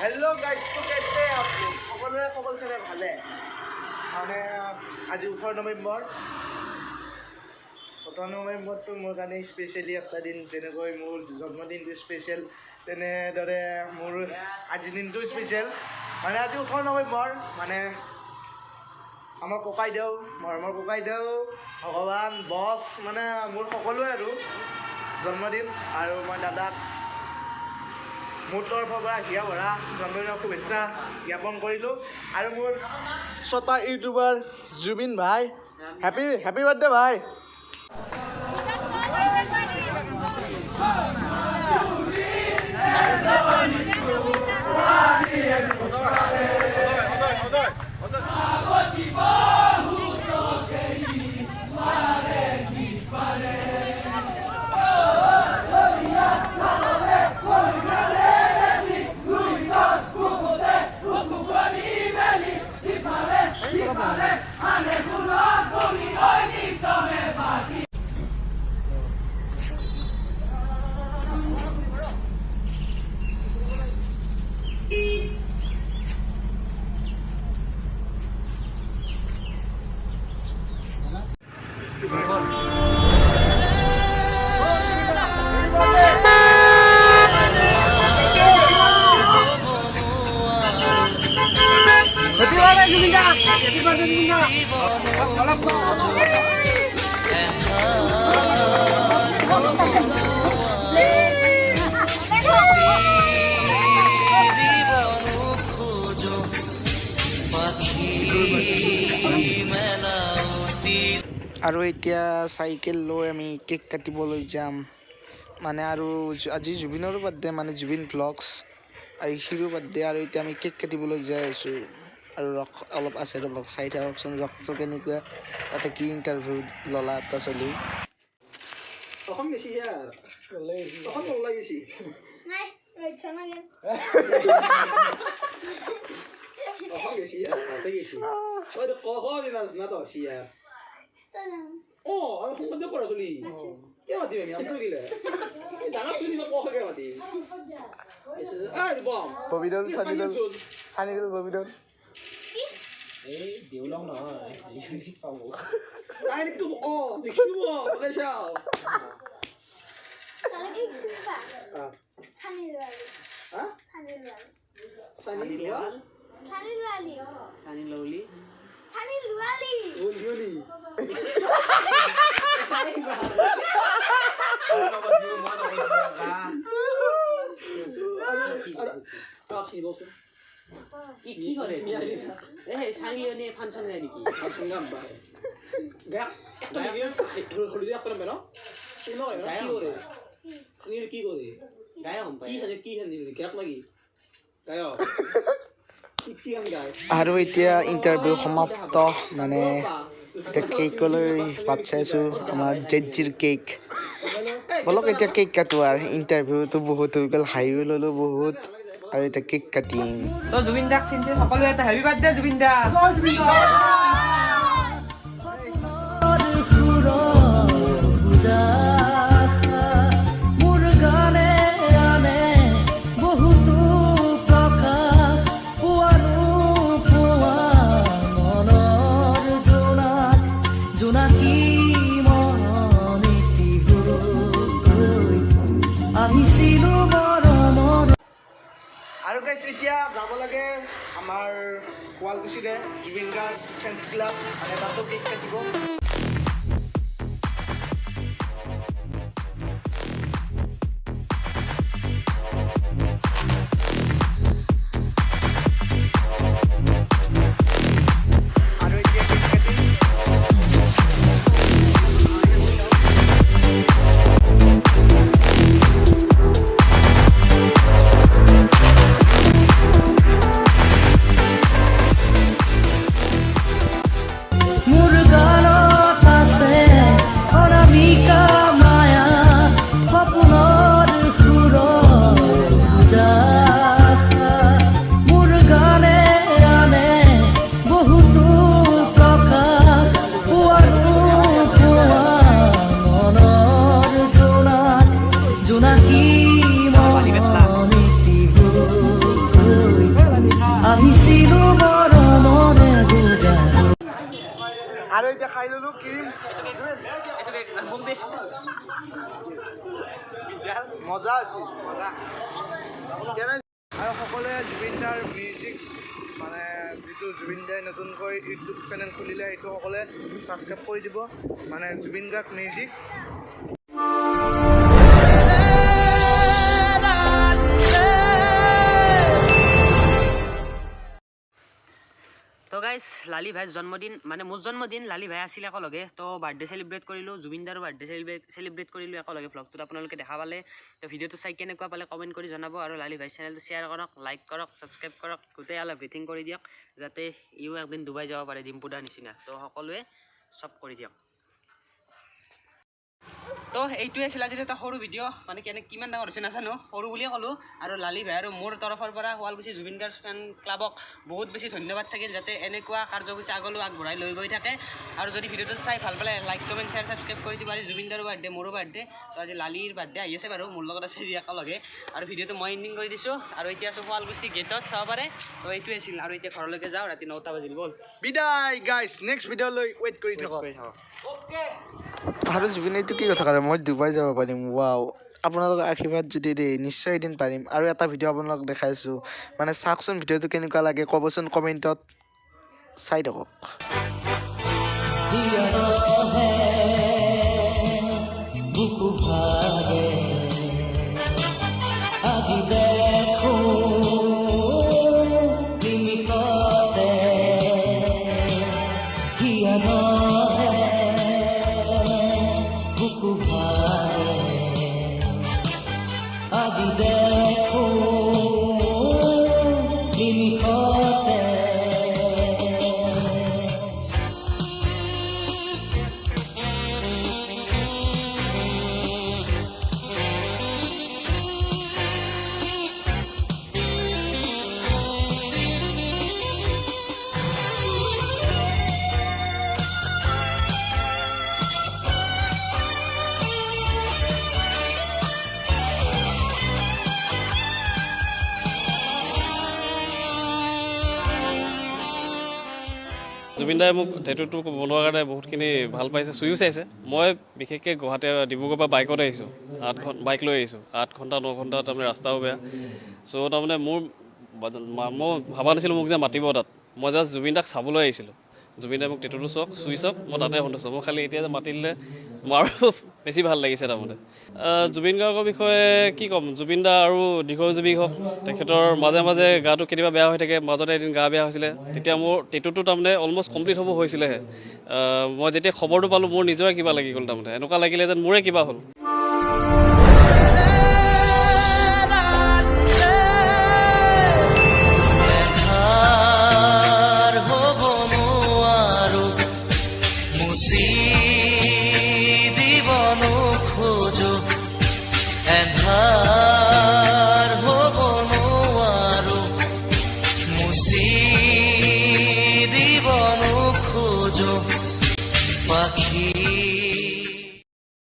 Hello guys, तो कैसे हैं आप लोग? সকলোৰে খবৰ চাগে ভালে। মানে আজি 18 নৱেম্বৰ। 18 নৱেম্বৰটো মোৰ কাৰণে স্পেচিয়েলি এটা দিন, যেনেকৈ মোৰ জন্মদিনটো স্পেচিয়েল, তেনেদৰে মোৰ আজিৰ দিনটো স্পেচিয়েল। মানে আজি 18 নৱেম্বৰ, মানে আমাৰ ককাইদেউ, মৰমৰ ককাইদেউ, ভগৱান, বছ, মানে মোৰ সকলোৱে আৰু জন্মদিন। আৰু মই দাদাক মোৰ তৰফৰ পৰা হিয়া ভৰা জন্মদিনৰ শুভেচ্ছা জ্ঞাপন কৰিলোঁ। আৰু মোৰ ছটা ইউটিউবাৰ জুবিন ভাই, হেপী বাৰ্থডে ভাই। আৰু এতিয়া চাইকেল লৈ আমি কেক কাটিবলৈ যাম। মানে আৰু আজি জুবিনৰো বাৰ্থডে, মানে জুবিন ব্লগছ, আৰু হিৰো বাৰ্থডে। আৰু এতিয়া আমি কেক কাটিবলৈ যাই আছোঁ। আৰু ৰস অলপ আছে, ৰস চাই থাককচোন ৰসটো কেনেকুৱা, তাতে কি ইণ্টাৰভিউ ল'লা এটা চলি। অসম বেছি অসম ওলাই গৈছি অসম গেছি তাতে গেছি না তো হসি আমি সম্বন্ধে পড়া চলি কে মাতিম আমি আমি দিলে ডাঙৰ চলি ক কে মাতিম ববিদন সানিদল ববিদন এই দেউলাও নহয় পাব নাই একটু দেখিব বলে যাও তাহলে কি শুনবা সানিদল হ্যাঁ সানিদল সানিদল সানিদল সানিদল সানিদল ওলি কি করে সানি লিওনি ফাংশন নেই নাকি ফাংশন গাম ভাই দেখ একটা ভিডিও হলিডে একটা মেনো কি করে সুনীল কি করে গায়ক কি হানি গায়ক লাগি গায়ক আৰু এতিয়া ইণ্টাৰভিউ সমাপ্ত। মানে এতিয়া কেকলৈ বাট চাইছোঁ, আমাৰ জেজিৰ কেক। বলক এতিয়া কেক কাটো। আৰু ইণ্টাৰভিউটো বহুত হৈ গ'ল, হাঁহিও ল'লোঁ বহুত, আৰু এতিয়া কেক কাটিম। তো জুবিন দাক চিন্তি সকলোৱে এটা হেপী বাৰ্থডে জুবিন দা। আৰু গাইছ এতিয়া যাব লাগে আমাৰ শুৱালকুছিৰে জুবিন গাৰ্গ ফেন্স ক্লাব, মানে তাতো কেক কাটিব। খাই ললো ক্ৰীম মজা আছিল আৰু সকলোৱে জুবিন দাৰ মিউজিক মানে যিটো জুবিন দাই নতুনকৈ ইউটিউব চেনেল খুলিলে সেইটো সকলোৱে ছাবস্ক্ৰাইব কৰি দিব মানে জুবিন গাৰ্গ মিউজিক তো গাইজ লালি ভাইৰ জন্মদিন মানে মোৰ জন্মদিন লালি ভাই আছিল একেলগে তো বাৰ্থডে চেলিব্ৰেট কৰিলোঁ জুবিন দাৰো বাৰ্থডে চেলিব্ৰেট কৰিলোঁ একেলগে ভ্লগটোত আপোনালোকে দেখা পালে তো ভিডিঅ'টো চাই কেনেকুৱা পালে কমেণ্ট কৰি জনাব আৰু লালি ভাই চেনেলটো শ্বেয়াৰ কৰক লাইক কৰক ছাবস্ক্ৰাইব কৰক গোটেই অলপ ৰেটিং কৰি দিয়ক যাতে ইও একদিন ডুবাই যাব পাৰে ডিম্পুদাৰ নিচিনা তো সকলোৱে চব কৰি দিয়ক তো এইটোৱে আছিল আজি এটা সৰু ভিডিঅ' মানে কিমান ডাঙৰ হৈছে নাজানো সৰু বুলিয়ে ক'লোঁ আৰু লালি ভাই আৰু মোৰ তৰফৰ পৰা শুৱালকুছি জুবিন গাৰ্গ ফেন ক্লাবক বহুত বেছি ধন্যবাদ থাকিল যাতে এনেকুৱা কাৰ্যসূচী আগলৈ আগবঢ়াই লৈ গৈ থাকে আৰু যদি ভিডিঅ'টো চাই ভাল পালে লাইক কমেণ্ট শ্বেয়াৰ ছাবস্ক্ৰাইব কৰি দিব আজি জুবিন দাৰো বাৰ্থডে মোৰো বাৰ্থডে তো আজি লালিৰ বাৰ্থডে আহি আছে বাৰু মোৰ লগত আছে যি একেলগে আৰু ভিডিঅ'টো মই এণ্ডিং কৰি দিছোঁ আৰু এতিয়া আছোঁ শুৱালকুছি গেটত চাব পাৰে তো এইটোৱে আছিল আৰু এতিয়া ঘৰলৈকে যাওঁ ৰাতি 9টা বাজিল ব'ল বিদায় গাইছ নেক্সট ভিডিঅ'লৈ ৱেইট কৰি থাকক অ'কে আৰু জুবিন এইটো কি কথা ক'লে মই ডুবাই যাব পাৰিম ৱাও আপোনালোকৰ আশীৰ্বাদ যদি দিয়ে নিশ্চয় এদিন পাৰিম আৰু এটা ভিডিঅ' আপোনালোকক দেখাইছোঁ মানে চাওকচোন ভিডিঅ'টো কেনেকুৱা লাগে ক'বচোন কমেণ্টত চাই থাকক জুবিন দাই মোক টেটুটো বনোৱাৰ কাৰণে বহুতখিনি ভাল পাইছে চুইও চাইছে মই বিশেষকৈ গুৱাহাটী ডিব্ৰুগড়ৰ পৰা বাইকত আহিছোঁ বাইক লৈ আহিছোঁ 8 ঘণ্টা 9 ঘণ্টা তাৰমানে ৰাস্তাও বেয়া চ' তাৰমানে মই ভাবা নাছিলোঁ মোক যে মাতিব তাত মই জাষ্ট জুবিন দাক চাবলৈ আহিছিলোঁ জুবিন দাই মোক টেটুটো চুই চাওক মই তাতে সন্তুষ্ট মই খালি এতিয়া যে মাতিলে মোৰ আৰু বেছি ভাল লাগিছে তাৰমানে জুবিন গাৰ্গৰ বিষয়ে কি ক'ম জুবিন দা আৰু দীৰ্ঘজীৱী হওক তেখেতৰ মাজে মাজে গাটো কেতিয়াবা বেয়া হৈ থাকে মাজতে এদিন গা বেয়া হৈছিলে তেতিয়া মোৰ টেটুটো তাৰমানে অলমষ্ট কমপ্লিট হ'ব হৈছিলেহে মই যেতিয়া খবৰটো পালোঁ মোৰ নিজৰে কিবা লাগি গ'ল তাৰমানে এনেকুৱা লাগিলে যেন মোৰে কিবা হ'ল